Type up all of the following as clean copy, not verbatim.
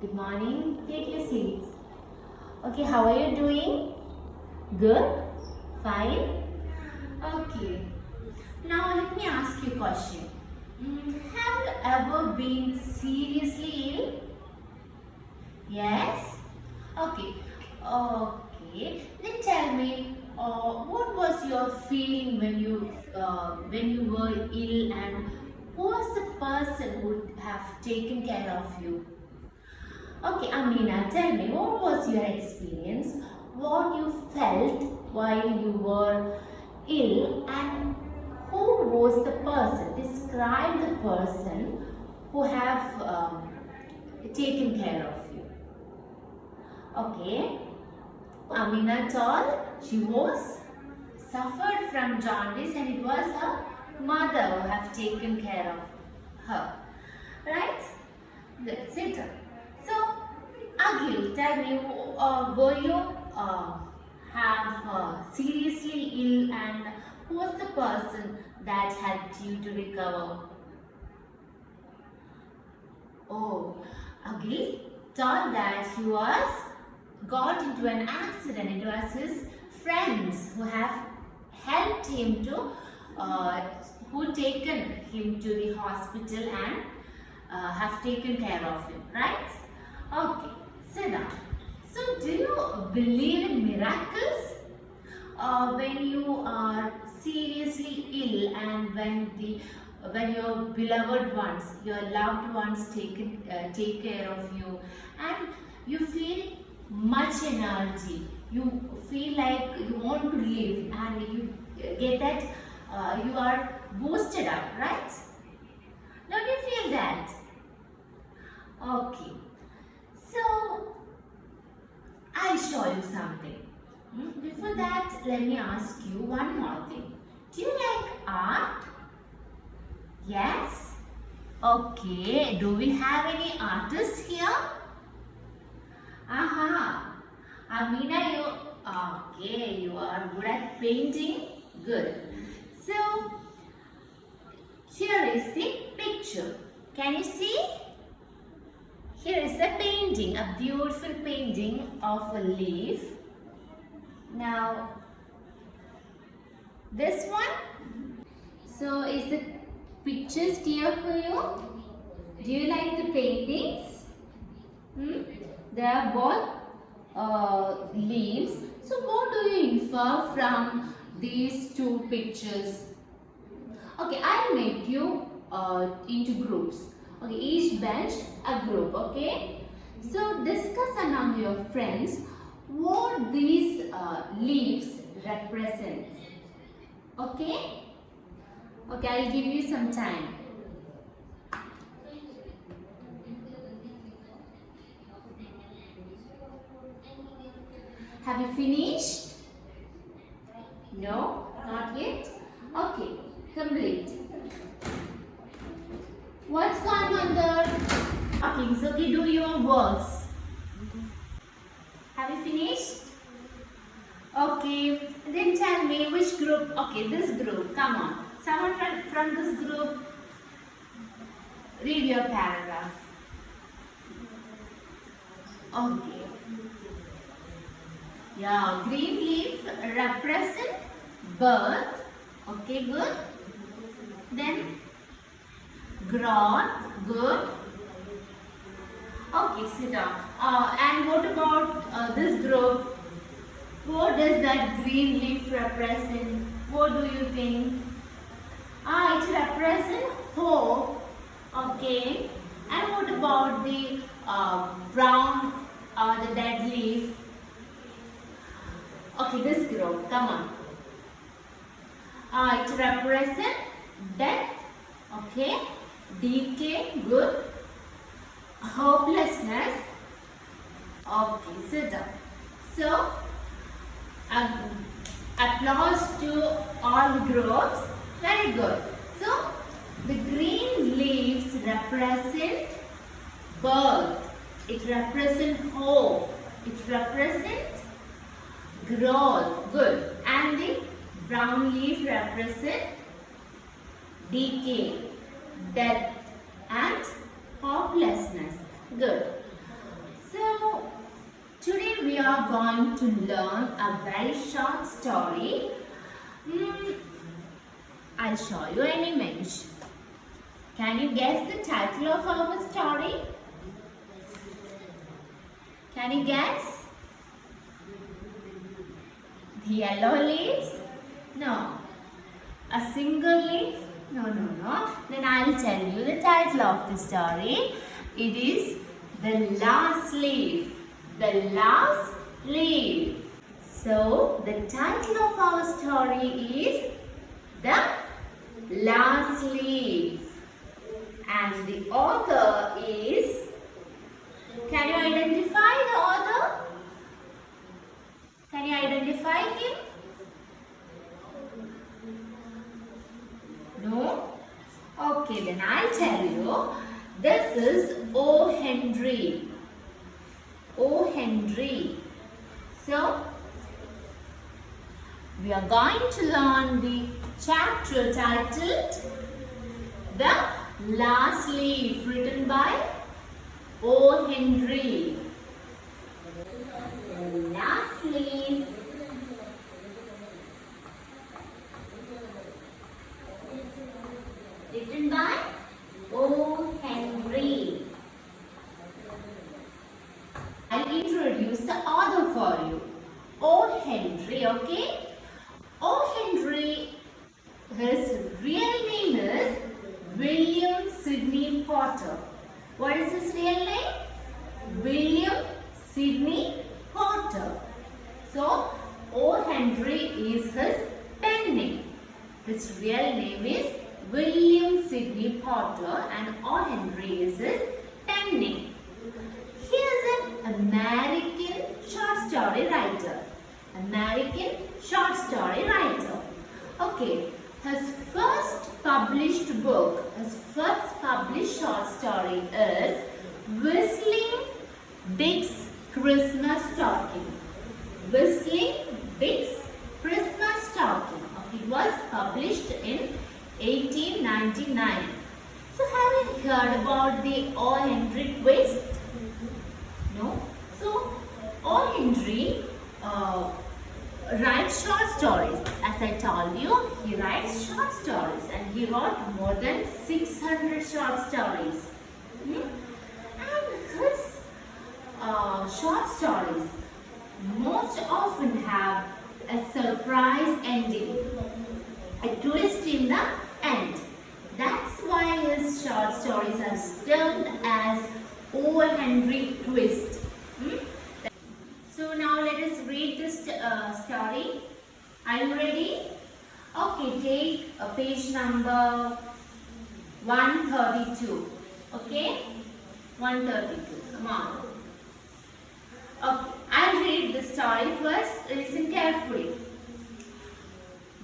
Good morning. Take your seats. Okay, how are you doing? Good? Fine? Okay. Now let me ask you a question. Have you ever been seriously ill? Yes? Okay. Okay. Then tell me, what was your feeling when you were ill, and who was the person who would have taken care of you? Okay, Amina, tell me, what was your experience? What you felt while you were ill, and who was the person? Describe the person who have taken care of you. Okay, Amina told she was suffered from jaundice, and it was her mother who have taken care of her. Right? That's it. So, Akhil, tell me, were you have seriously ill, and who was the person that helped you to recover? Oh, Akhil thought that he was got into an accident. It was his friends who have helped him to, who taken him to the hospital and have taken care of him, right? Okay, sit down. So, do you believe in miracles? When you are seriously ill, and when your beloved ones, your loved ones take care of you, and you feel much energy, you feel like you want to live, and you get that you are boosted up, right? Don't you feel that? Okay. So, I'll show you something. Before that, let me ask you one more thing. Do you like art? Yes? Okay. Do we have any artists here? Aha. Amina, you are good at painting. Good. So, here is the picture. Can you see? Here is a painting, a beautiful painting of a leaf. Now, this one. So, is the pictures clear for you? Do you like the paintings? They are both leaves. So, what do you infer from these two pictures? Okay, I'll make you into groups. Okay, each bench a group. Okay, so discuss among your friends what these leaves represent. Okay, okay, I'll give you some time. Have you finished? No, not yet. Okay, complete. What's going on there? Okay, so okay, do your works. Have you finished? Okay, then tell me which group. Okay, this group. Come on. Someone from this group, read your paragraph. Okay. Yeah, green leaf represent birth. Okay, good. Then growth, good. Okay, sit down. And what about this group? What does that green leaf represent? What do you think? It represents hope. Okay. And what about the brown or the dead leaf? Okay, this group. Come on. It represents death. Okay. Decay, good. Hopelessness. Okay, sit down. So, applause to all the groups. Very good. So, the green leaves represent birth. It represents hope. It represents growth. Good. And the brown leaf represents decay, death, and hopelessness. Good. are going to learn a very short story. I'll show you an image. Can you guess the title of our story? Can you guess? The yellow leaves? No. A single leaf? No. Then I'll tell you the title of the story. It is The Last Leaf. The Last Leaf. So, the title of our story is The Last Leaf. And the author is, can you identify the author? Can you identify him? No? Okay, then I'll tell you. This is O. Henry. O. Henry. So, we are going to learn the chapter titled The Last Leaf, written by O. Henry. The Last Leaf. Written by O. Henry. I'll introduce the author for you. O. Henry, okay? O. Henry, his real name is William Sidney Potter. What is his real name? William Sidney Potter. So, O. Henry is his pen name. His real name is William Sidney Potter and O. Henry is his pen name. He is an American short story writer. American short story writer. Okay, his first published book, his first published short story is Whistling Dick's Christmas Stocking. Whistling Dick's Christmas Stocking. It was published in 1899. So have you heard about the O. Henry twist? No? So O. Henry writes short stories. As I told you, he writes short stories and he wrote more than 600 short stories. And his short stories most often have a surprise ending, a twist in the end. That's why his short stories are termed as O. Henry twist. So now let us read this story. Are you ready? Okay, take page number 132. Okay? 132. Come on. Okay, I'll read the story first. Listen carefully.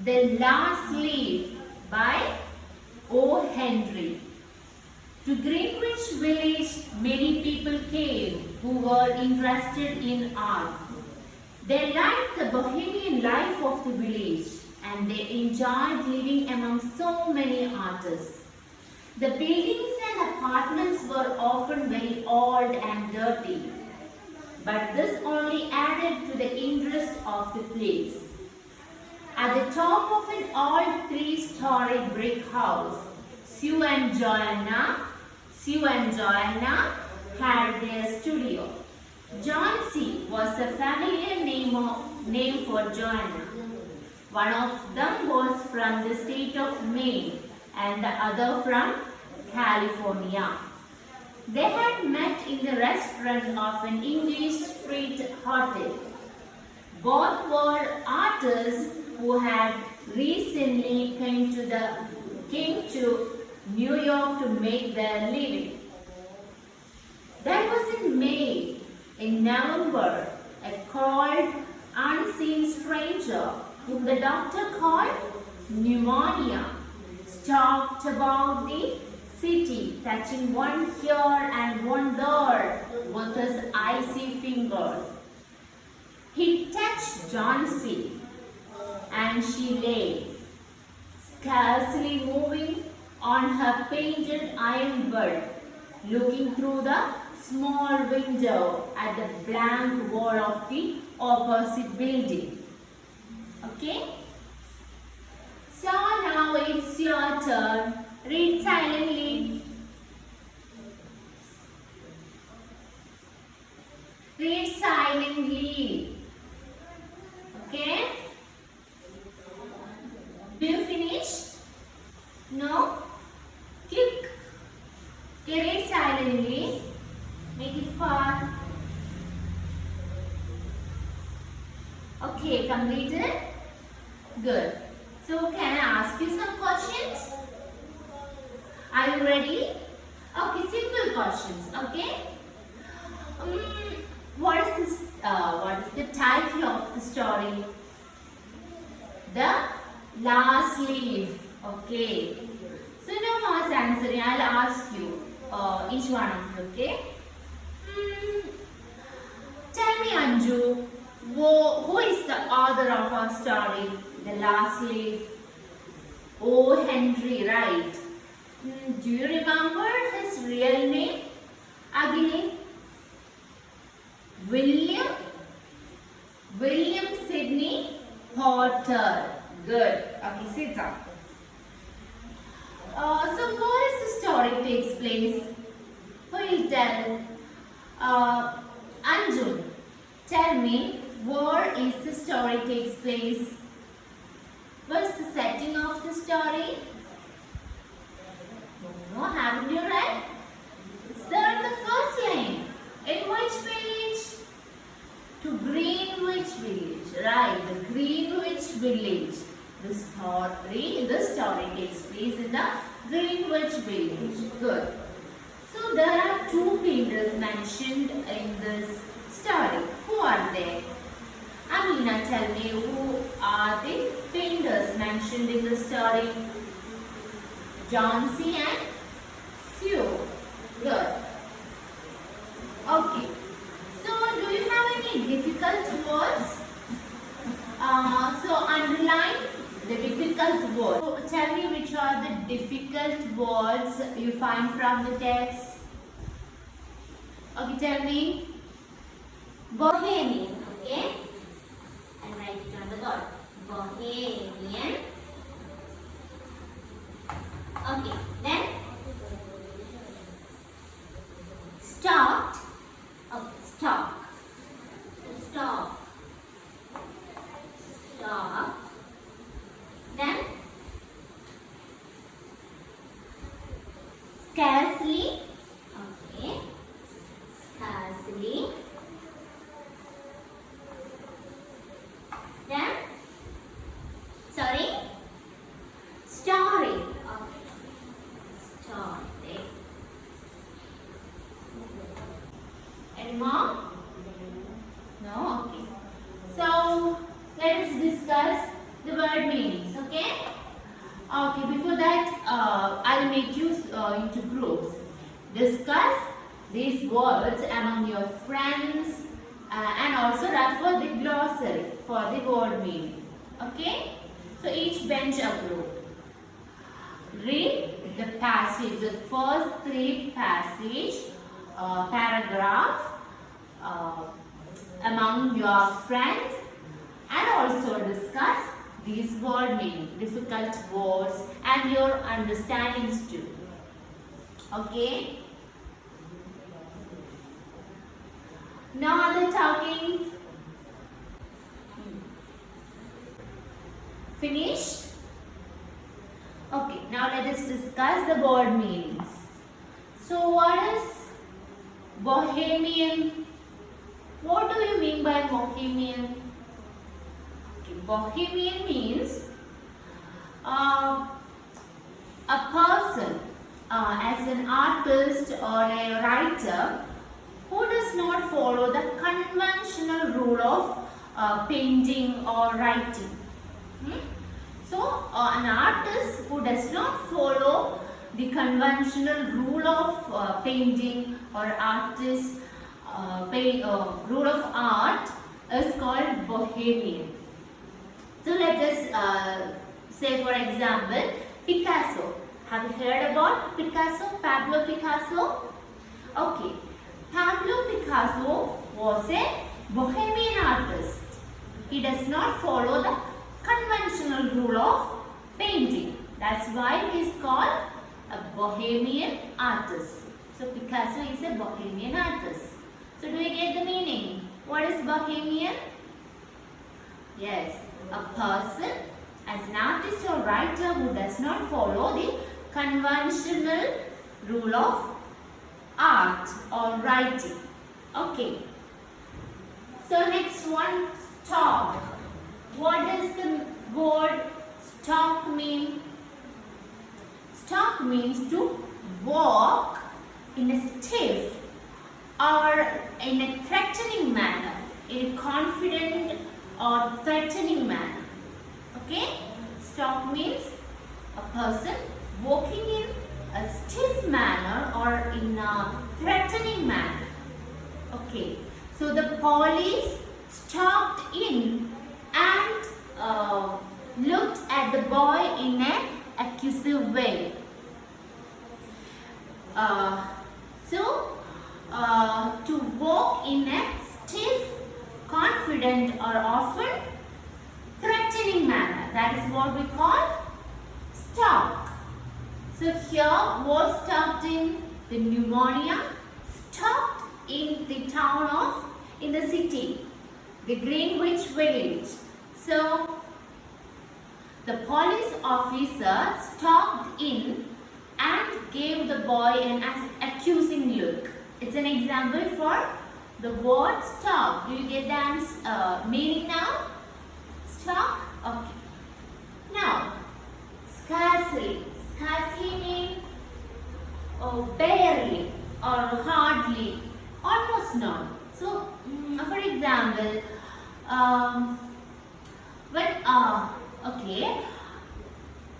The Last Leaf by O. Henry. To Greenwich Village, many people came who were interested in art. They liked the bohemian life of the village and they enjoyed living among so many artists. The buildings and apartments were often very old and dirty, but this only added to the interest of the place. At the top of an old 3-story brick house, Sue and Joanna had their studio. Johnsy was a familiar name for Joanna. One of them was from the state of Maine and the other from California. They had met in the restaurant of an English street hotel. Both were artists who had recently came to New York to make their living. That was in May. In November, a cold, unseen stranger, whom the doctor called pneumonia, stalked about the city, touching one here and one there with his icy fingers. He touched Johnsy, and she lay, scarcely moving on her painted iron bed, looking through the small window at the blank wall of the opposite building. Okay? So now it's your turn. Read silently. Read silently. Okay? Do you finish? No? Click. Okay, read silently. Make it fast. Okay, completed? Good. So can I ask you some questions? Are you ready? Okay, simple questions. Okay. What is the title of the story? The Last Leaf. Okay. So no more answering. I'll ask you each one of you. Okay. Tell me, Anju, who is the author of our story, The Last Leaf? Oh, Henry, right. Do you remember his real name? Again, William Sidney Potter. Good. Okay, sit down. So where is the story takes place? Who will tell? Anju, tell me, where is the story takes place? What is the setting of the story? No, haven't you read? It's there in the first line. In which village? To Greenwich Village. Right, the Greenwich Village. The story takes place in the Greenwich Village. Good. So there are two painters mentioned in this story. Who are they? Amina, tell me, who are the painters mentioned in the story? John C. and Sue. Good. Okay. So, do you have any difficult words? So, underline the difficult words. So, tell me which are the difficult words you find from the text. Okay, tell me. Bohemian. Okay. And write it on the board. Bohemian. Okay. Then stopped. Okay, stop. Stop. Stop. Then scarcely. Okay. Scarcely. Then sorry. Story. Okay. Story. Any more? No? Okay. So, let us discuss the word meanings. Okay? Okay, before that, I'll make you into groups. Discuss these words among your friends and also refer the glossary for the word meaning. Okay? So, each bench a group. Read the passage, the first three paragraph among your friends and also discuss these word meaning, difficult words and your understandings too. Okay? No other talking? Finished? Okay, now let us discuss the word meanings. So what is Bohemian? What do you mean by Bohemian? Okay, Bohemian means a person as an artist or a writer who does not follow the conventional rule of painting or writing. So, an artist who does not follow the conventional rule of painting or rule of art is called Bohemian. So, let us say for example, Picasso. Have you heard about Picasso? Pablo Picasso? Okay. Pablo Picasso was a bohemian artist. He does not follow the conventional rule of painting. That's why he is called a bohemian artist. So Picasso is a bohemian artist. So do you get the meaning? What is bohemian? Yes, a person as an artist or writer who does not follow the conventional rule of art or writing. Okay. So next one, stalk. What does the word stalk mean? Stalk means to walk in a stiff or in a threatening manner, in a confident or threatening manner. Okay? Stalk means a person walking in a stiff manner or in a threatening manner. Okay. So the police stalked in and looked at the boy in an accusing way. To walk in a stiff, confident or often threatening manner. That is what we call stalk. So here was stalked in the pneumonia, stalked in the town of, in the city, the Greenwich Village. So the police officer stalked in and gave the boy an accusing look. It's an example for the word stalk. Do you get the meaning now? Stalk? Okay. Now, scarcely. Scarcely means barely or hardly, almost not. So, for example, okay,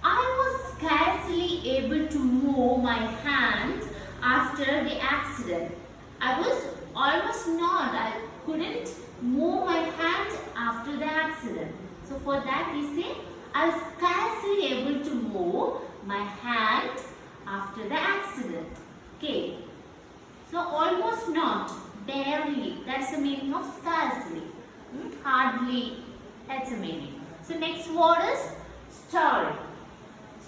I was scarcely able to move my hand after the accident. I was almost not. I couldn't move my hand after the accident. So for that we say, I was scarcely able to move my hand after the accident. Okay. So almost not, barely. That's the meaning of scarcely. Hardly. That's the meaning. So next word is story.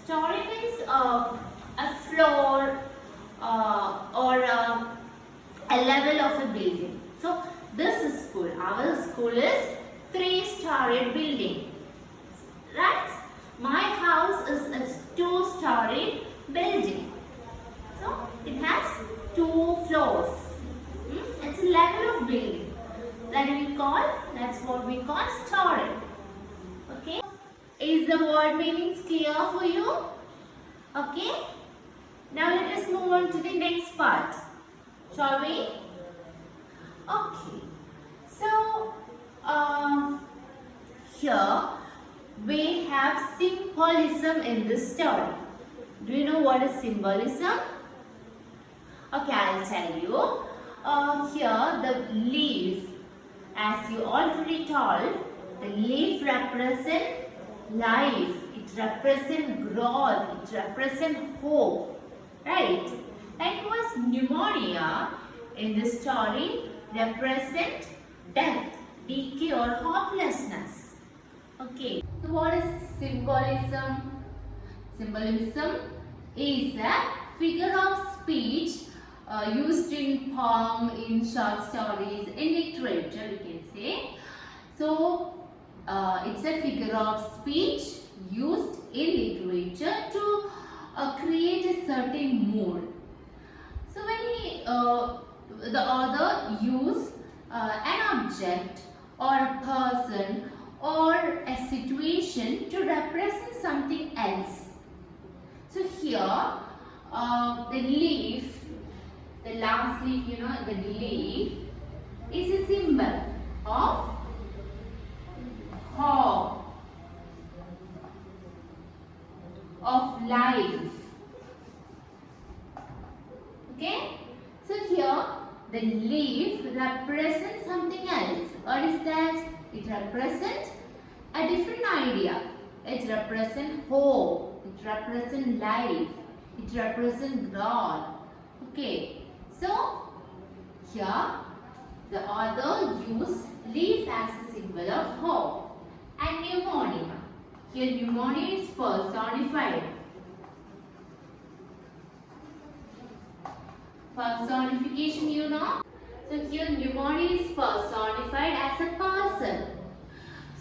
Story means a floor or a level of a building. So this is school. Our school is 3-storied building. Right? My house is a 2-storied building. So it has 2 floors. It's a level of building. That's what we call story. Okay? Is the word meanings clear for you? Okay? Now let us move on to the next part. Shall we? Okay. So, here we have symbolism in this story. Do you know what is symbolism? Okay, I'll tell you. Here the leaf, as you already told, the leaf represents life. It represents growth. It represents hope. Right? Likewise, pneumonia in this story represent death, decay or hopelessness. Okay. So what is symbolism? Symbolism is a figure of speech used in poem, in short stories, in literature you can say. So it's a figure of speech used in literature to create a certain mood. So when the author use an object or a person or a situation to represent something else. So here the leaf, the last leaf, the leaf is a symbol of hope, of life. Okay? So here the leaf represents something else. What is that? It represents a different idea. It represents hope. It represents life. It represents God. Okay. So Here, the author used leaf as a symbol of hope and pneumonia. Here, pneumonia is personified. Personification, you know. So here, pneumonia is personified as a person.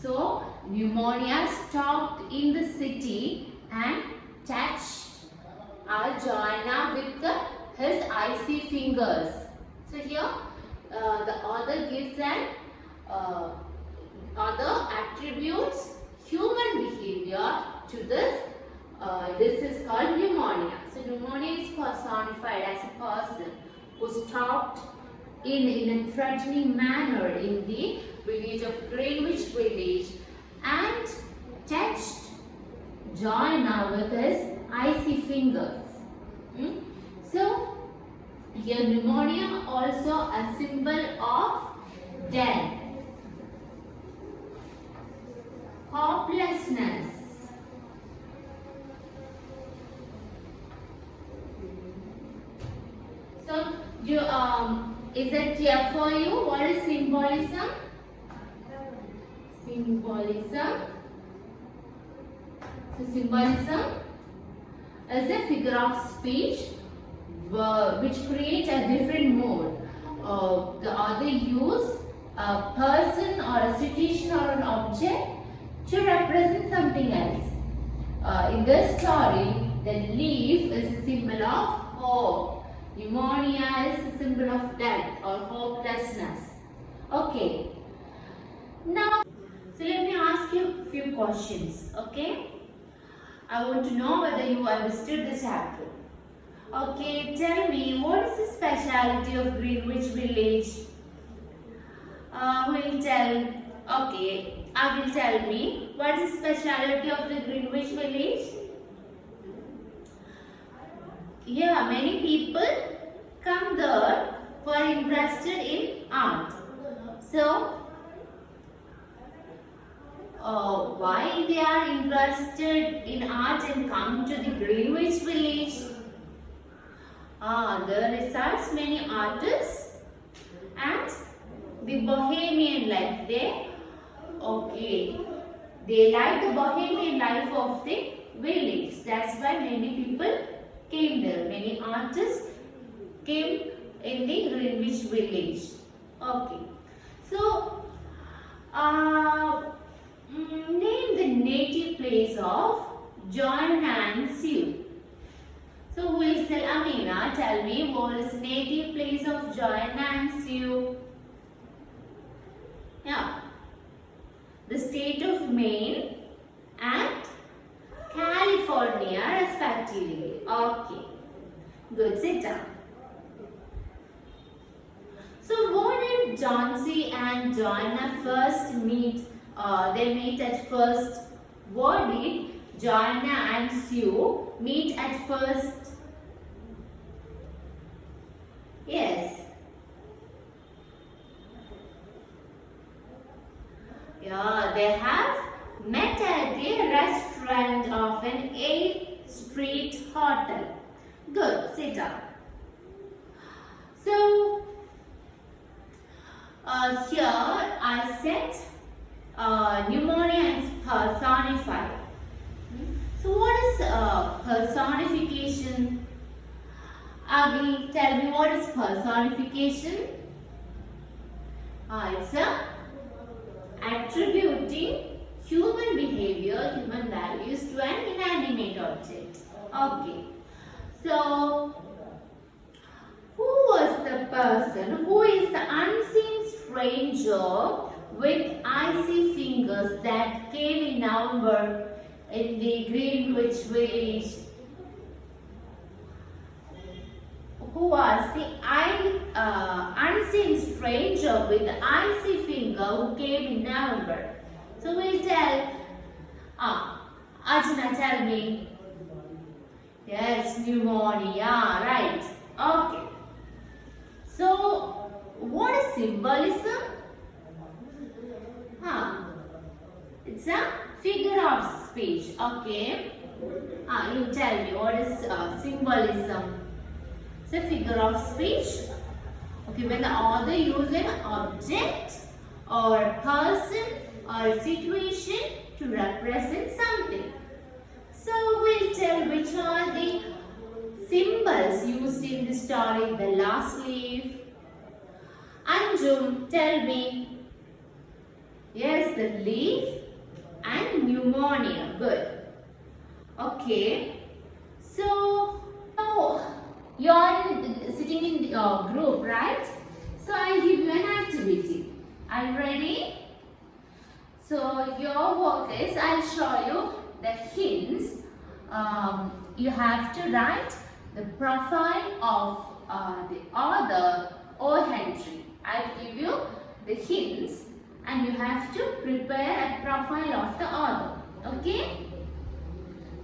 So, pneumonia stopped in the city and touched our Joanna with his icy fingers. So here, the author gives an author attributes human behavior to this. This is called pneumonia. So pneumonia is personified as a person who stopped in a threatening manner in the village of Greenwich Village and touched Joanna with his icy fingers. So here pneumonia also a symbol of death, hopelessness. So is it clear for you what is symbolism? Symbolism. So symbolism is a figure of speech which create a different mode. The author use a person or a situation or an object to represent something else. In this story, the leaf is a symbol of hope. Pneumonia is a symbol of death or hopelessness. Okay. Now, so let me ask you a few questions. Okay. I want to know whether you understood the chapter. Okay, tell me, what is the speciality of Greenwich Village? Who will tell? Okay, I will tell me. What is the speciality of the Greenwich Village? Yeah, many people come there who are interested in art. So, why they are interested in art and come to the Greenwich Village? There resides many artists and the bohemian life. They like the bohemian life of the village. That's why many people came there. Many artists came in the Greenwich Village. Okay. So, name the native place of John and Sue. So who will say, Amina, tell me what is native place of Joanna and Sue? Yeah. The state of Maine and California respectively. Okay. Good, sit down. So what did John C. and Joanna first meet? They meet at first. What did Joanna and Sue meet at first? Yes. Yeah, they have met at the restaurant of an 8th Street hotel. Good, sit down. So, here I said pneumonia is personified. So what is personification? Agil, tell me what is personification? It's attributing human behavior, human values to an inanimate object. Okay. So, who was the person? Who is the unseen stranger with icy fingers that came in November in the Greenwich Village? Who was the unseen stranger with the icy finger who came in November? So we'll tell. Arjuna, tell me. Yes, pneumonia. Right. Okay. So, what is symbolism? It's a figure of speech. Okay. You tell me what is symbolism. It's a figure of speech Okay, when the author uses an object or a person or a situation to represent something. So we'll tell which are the symbols used in the story. The last leaf. Anjum, tell me. Yes, the leaf and pneumonia. Good. Okay. So you are sitting in the group, right? So I'll give you an activity. Are you ready? So your work is, I'll show you the hints. You have to write the profile of the author or Henry. I'll give you the hints and you have to prepare a profile of the author. Okay?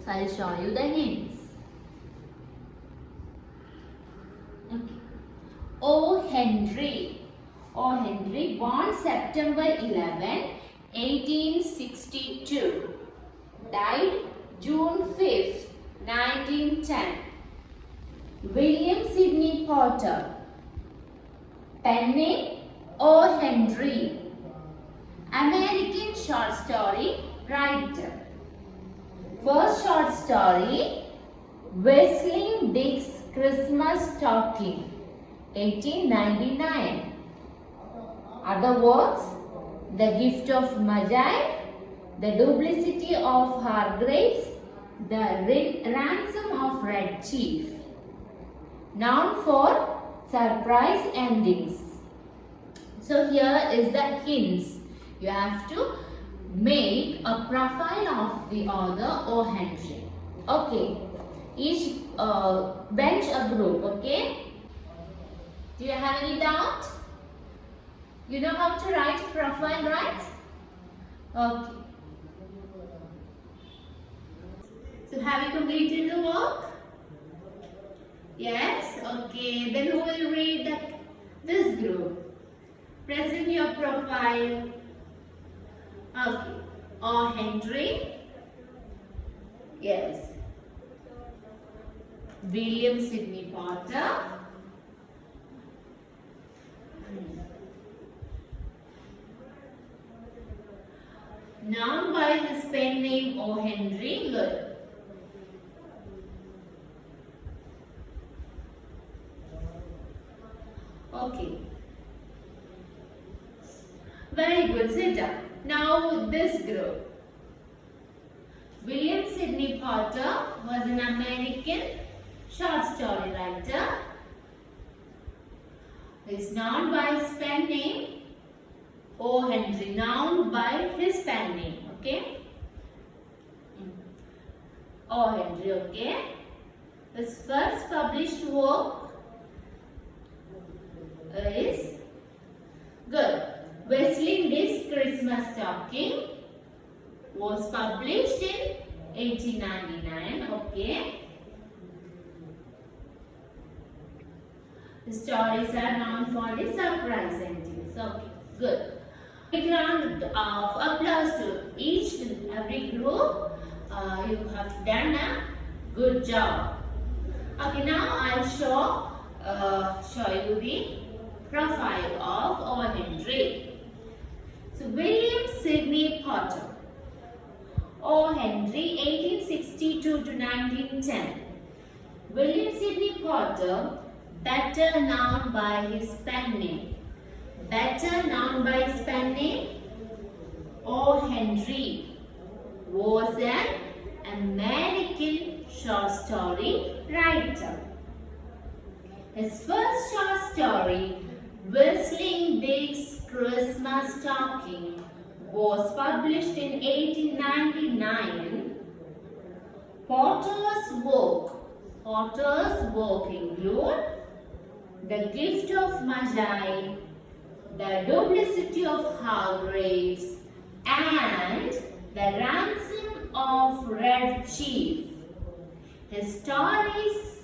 So I'll show you the hints. Okay. O. Henry. O. Henry, born September 11, 1862. Died June 5th, 1910. William Sidney Potter. Pen name O. Henry. American short story writer. First short story, Whistling Dick's Christmas Stocking, 1899. Other works, The Gift of Magi, The Duplicity of Hargraves, The Ransom of Red Chief. Noun for surprise endings. So here is the hints. You have to make a profile of the author or Henry. Okay. Each bench a group. Okay. Do you have any doubt? You know how to write profile, right? Okay. So have you completed the work? Yes? Okay. Then who will read this group? Present your profile. Okay. O. Henry. Yes. William Sidney Potter. Known by his pen name O. Henry. Good. Okay. Very good. Sit down. Now this group. William Sidney Potter was an American short story writer. He is known by his pen name O. Henry. Known by his pen name. Okay. O. Henry. Okay. His first published work is good. Whistling Dick's Christmas Stocking was published in 1899. Okay. The stories are known for the surprise endings. Okay, good. Big round of applause to each and every group. You have done a good job. Okay, now I'll show you the profile of O. Henry. So William Sidney Potter. O. Henry, 1862 to 1910. William Sidney Potter, better known by his pen name. Better known by his pen name, O. Henry, was an American short story writer. His first short story, Whistling Dick's Christmas Stocking, was published in 1899. Potter's work include The Gift of Magi, The Duplicity of Hargraves, and The Ransom of Red Chief. His stories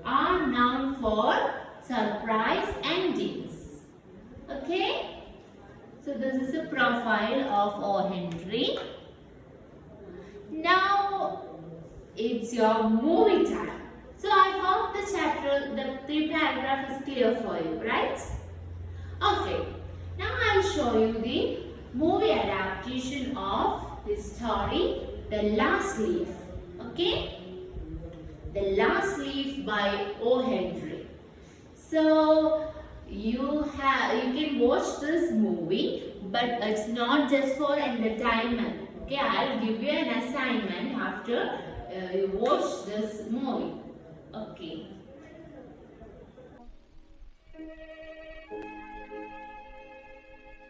are known for surprise endings. Okay? So this is a profile of O. Henry. Now it's your movie time. So I hope the 3 paragraph is clear for you, right? Okay, now I'll show you the movie adaptation of this story, The Last Leaf. Okay? The Last Leaf by O. Henry. So you can watch this movie, but it's not just for entertainment. Okay, I'll give you an assignment after you watch this movie. Okay.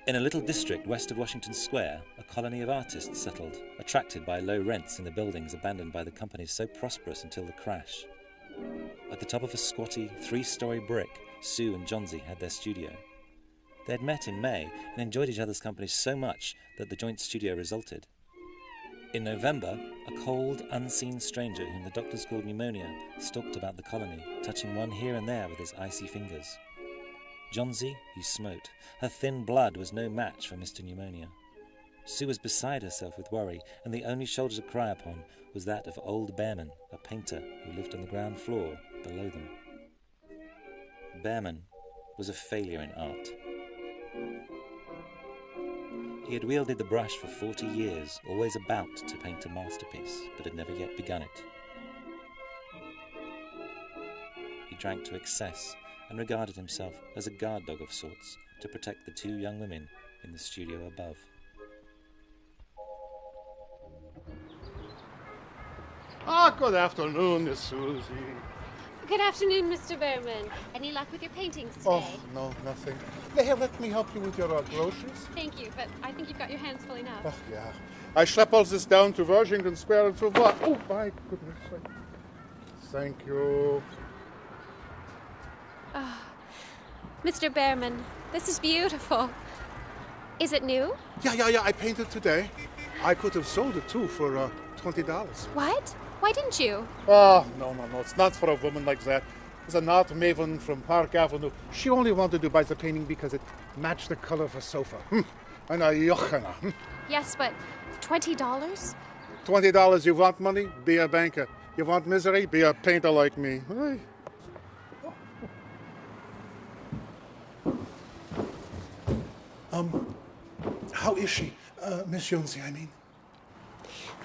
In a little district west of Washington Square, a colony of artists settled, attracted by low rents in the buildings abandoned by the companies so prosperous until the crash. At the top of a squatty, 3-story brick, Sue and Johnsy had their studio. They had met in May and enjoyed each other's company so much that the joint studio resulted. In November, a cold, unseen stranger whom the doctors called pneumonia stalked about the colony, touching one here and there with his icy fingers. Johnsy, he smote. Her thin blood was no match for Mr. Pneumonia. Sue was beside herself with worry, and the only shoulder to cry upon was that of old Behrman, a painter who lived on the ground floor below them. Behrman was a failure in art. He had wielded the brush for 40 years, always about to paint a masterpiece, but had never yet begun it. He drank to excess and regarded himself as a guard dog of sorts to protect the 2 young women in the studio above. Good afternoon, Miss Susie. Good afternoon, Mr. Behrman. Any luck with your paintings today? Oh, no, nothing. Hey, let me help you with your groceries. Thank you, but I think you've got your hands full enough. Oh, yeah. I schlep all this down to Washington Square and for what? Oh, my goodness. Thank you. Oh, Mr. Behrman, this is beautiful. Is it new? Yeah. I painted today. I could have sold it, too, for $20. What? Why didn't you? Oh, no. It's not for a woman like that. It's an art maven from Park Avenue. She only wanted to buy the painting because it matched the color of her sofa. And a yochana. Yes, but $20? $20, you want money? Be a banker. You want misery? Be a painter like me. Hey. How is she? Miss Jonesy, I mean.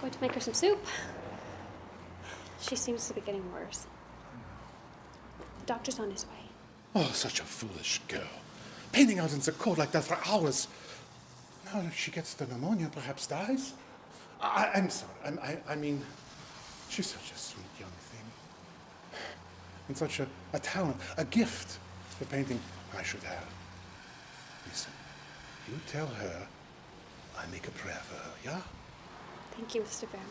Going to make her some soup. She seems to be getting worse. The doctor's on his way. Oh, such a foolish girl. Painting out in the cold like that for hours. Now if she gets the pneumonia, perhaps dies. I'm sorry. I mean, she's such a sweet young thing. And such a talent, a gift for painting I should have. Listen, you tell her I make a prayer for her, yeah? Thank you, Mr. Behrman.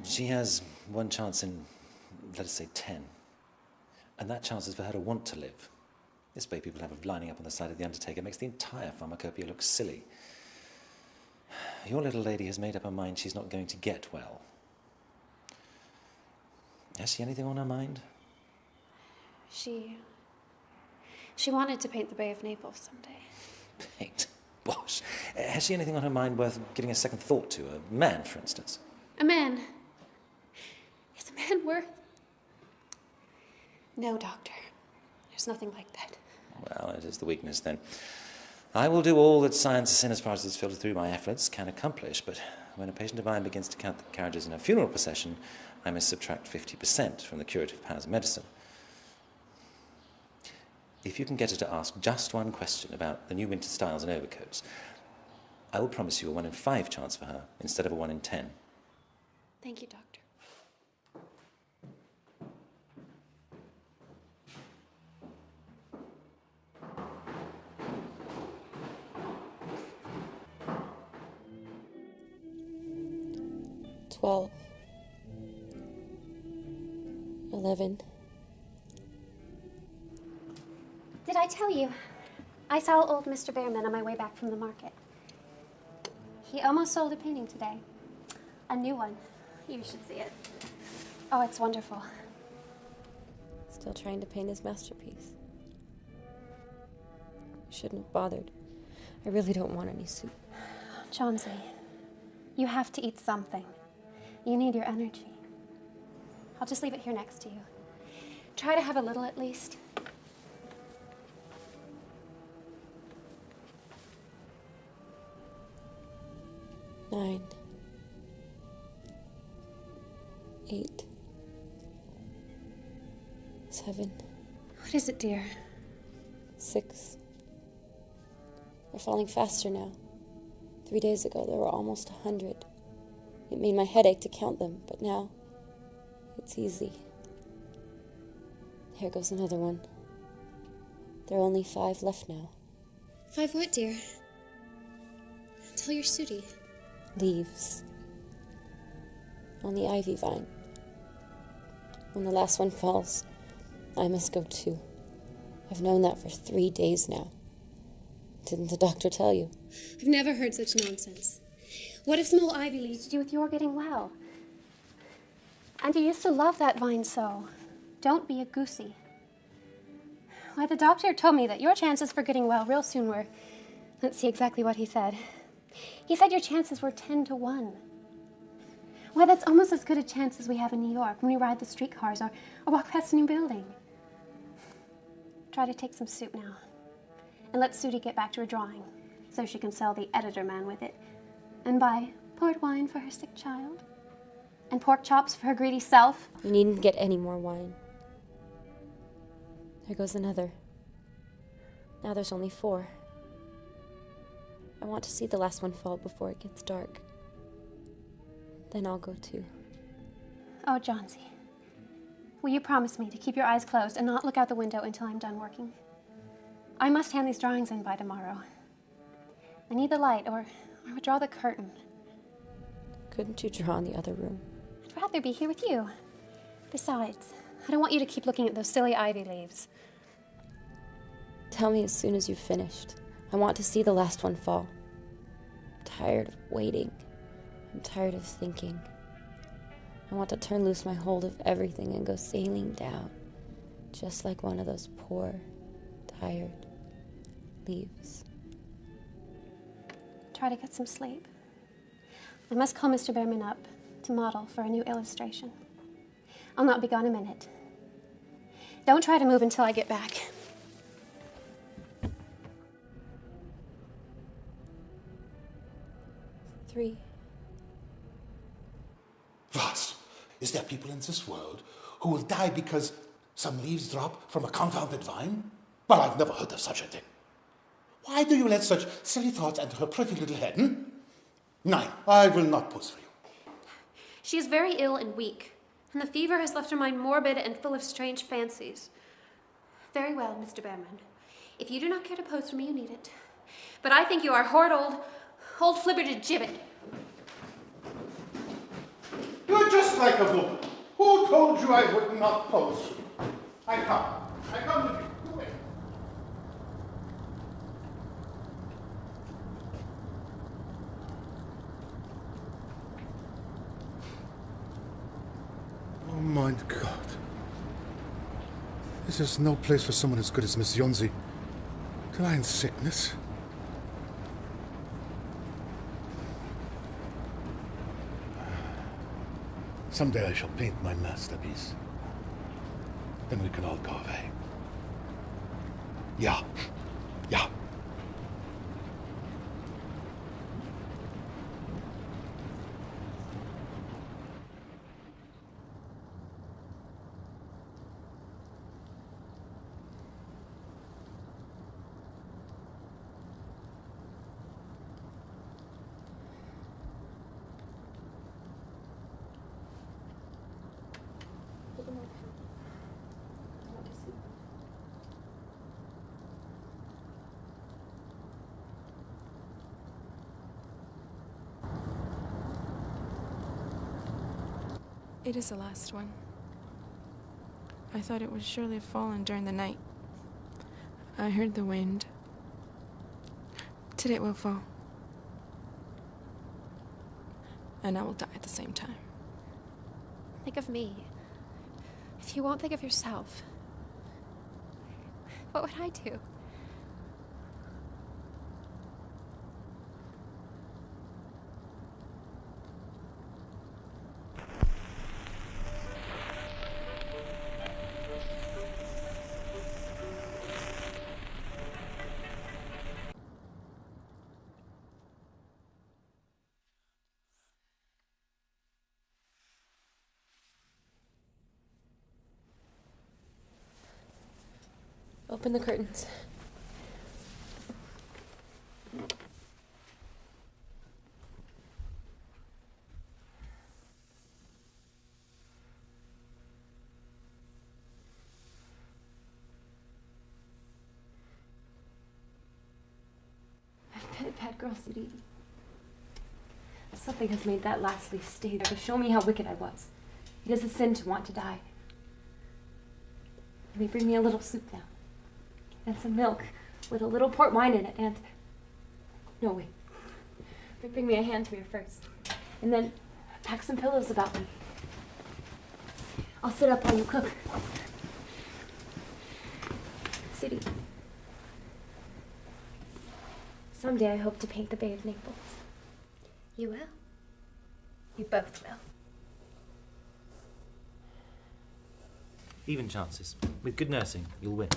She has one chance in, let us say, 10. And that chance is for her to want to live. This way people have her lining up on the side of the undertaker makes the entire pharmacopoeia look silly. Your little lady has made up her mind she's not going to get well. Has she anything on her mind? She wanted to paint the Bay of Naples someday. Paint? Bosh. Has she anything on her mind worth giving a second thought to? A man, for instance? A man. Is a man worth? No, doctor. There's nothing like that. Well, it is the weakness, then. I will do all that science, in as far as it's filtered through my efforts, can accomplish, but when a patient of mine begins to count the carriages in a funeral procession, I must subtract 50% from the curative powers of medicine. If you can get her to ask just one question about the new winter styles and overcoats, I will promise you a 1 in 5 chance for her, instead of a 1 in 10. Thank you, doctor. 12. 11. Did I tell you? I saw old Mr. Behrman on my way back from the market. He almost sold a painting today. A new one. You should see it. Oh, it's wonderful. Still trying to paint his masterpiece. Shouldn't have bothered. I really don't want any soup. Chauncey, you have to eat something. You need your energy. I'll just leave it here next to you. Try to have a little at least. Nine. 8. 7. What is it, dear? 6. They're falling faster now. 3 days ago, there were almost 100. It made my head ache to count them, but now, it's easy. Here goes another one. There are only 5 left now. 5 what, dear? Tell your Sooty. Leaves. On the ivy vine. When the last one falls, I must go too. I've known that for 3 days now. Didn't the doctor tell you? I've never heard such nonsense. What if small ivy leaves To do with your getting well. And you used to love that vine so. Don't be a goosey. Why, the doctor told me that your chances for getting well real soon were... Let's see exactly what he said. He said your chances were 10 to 1. Why, that's almost as good a chance as we have in New York when we ride the streetcars or walk past a new building. Try to take some soup now. And let Sooty get back to her drawing so she can sell the editor man with it and buy port wine for her sick child and pork chops for her greedy self. You needn't get any more wine. There goes another. Now there's only 4. I want to see the last one fall before it gets dark. Then I'll go too. Oh, Johnsy, will you promise me to keep your eyes closed and not look out the window until I'm done working? I must hand these drawings in by tomorrow. I need the light, or draw the curtain. Couldn't you draw in the other room? I'd rather be here with you. Besides, I don't want you to keep looking at those silly ivy leaves. Tell me as soon as you've finished. I want to see the last one fall. I'm tired of waiting. I'm tired of thinking. I want to turn loose my hold of everything and go sailing down, just like one of those poor, tired leaves. Try to get some sleep. I must call Mr. Behrman up to model for a new illustration. I'll not be gone a minute. Don't try to move until I get back. Three. What? Is there people in this world who will die because some leaves drop from a confounded vine? Well, I've never heard of such a thing. Why do you let such silly thoughts enter her pretty little head, 9, I will not pose for you. She is very ill and weak, and the fever has left her mind morbid and full of strange fancies. Very well, Mr. Behrman. If you do not care to pose for me, you need it. But I think you are horrid old flibberted gibbet. You're just like a woman. Who told you I would not pose for you? I come with you. Go away. Oh my God. This is no place for someone as good as Miss Yonzi to lie in sickness. Someday I shall paint my masterpiece. Then we can all go away. Yeah. Yeah. It is the last one. I thought it would surely have fallen during the night. I heard the wind. Today it will fall. And I will die at the same time. Think of me. If you won't think of yourself, what would I do? Open the curtains. I've been a bad girl, City. Something has made that last leaf stay there to show me how wicked I was. It is a sin to want to die. Will you bring me a little soup now? And some milk with a little port wine in it, and... No, wait. Bring me a hand here first. And then pack some pillows about me. I'll sit up while you cook. City. Someday I hope to paint the Bay of Naples. You will. You both will. Even chances. With good nursing, you'll win.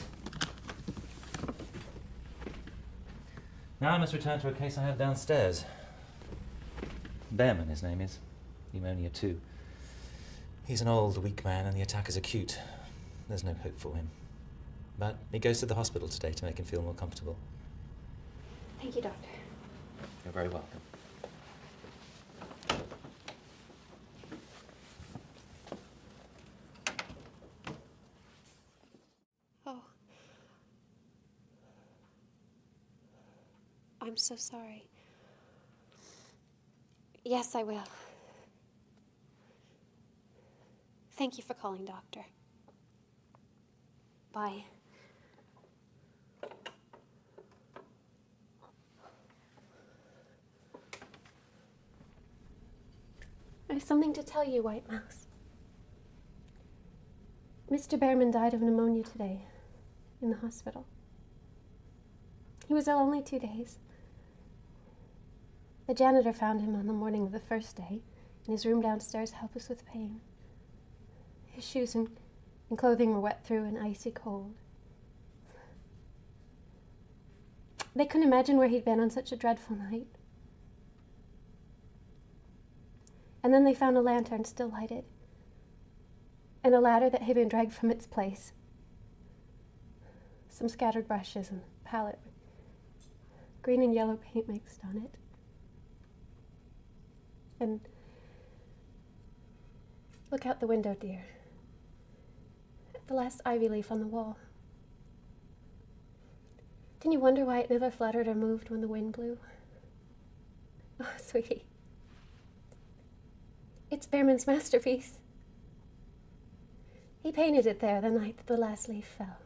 Now I must return to a case I have downstairs. Behrman, his name is. Pneumonia 2. He's an old, weak man, and the attack is acute. There's no hope for him. But he goes to the hospital today to make him feel more comfortable. Thank you, Doctor. You're very welcome. Oh. I'm so sorry. Yes, I will. Thank you for calling, Doctor. Bye. I have something to tell you, White Mouse. Mr. Behrman died of pneumonia today in the hospital. He was ill only 2 days. The janitor found him on the morning of the first day in his room downstairs, helpless with pain. His shoes and clothing were wet through and icy cold. They couldn't imagine where he'd been on such a dreadful night. And then they found a lantern still lighted, and a ladder that had been dragged from its place. Some scattered brushes and a palette with green and yellow paint mixed on it. And look out the window, dear. At the last ivy leaf on the wall. Didn't you wonder why it never fluttered or moved when the wind blew? Oh, sweetie. It's Behrman's masterpiece. He painted it there the night that the last leaf fell.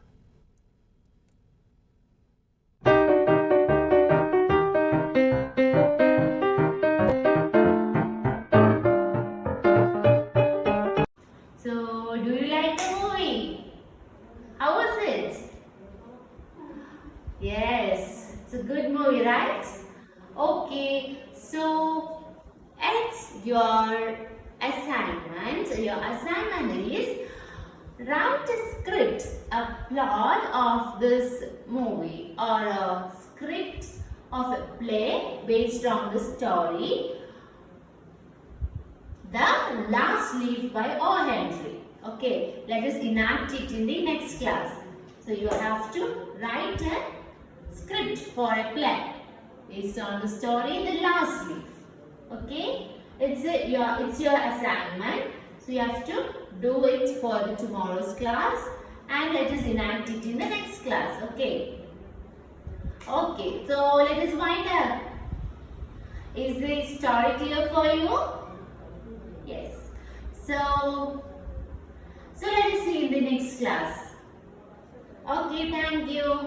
So, do you like the movie? How was it? Yes, it's a good movie, right? Okay, so it's your assignment. Your assignment is write a script, a plot of this movie or a script of a play based on the story The Last Leaf by O. Henry. Okay, let us enact it in the next class. So you have to write a script for a play based on the story The Last Leaf. Okay, it's your assignment. So you have to do it for the tomorrow's class and let us enact it in the next class. Okay. Okay, so let us wind up. Is the story clear for you? Yes. So let us see in the next class. Okay, thank you.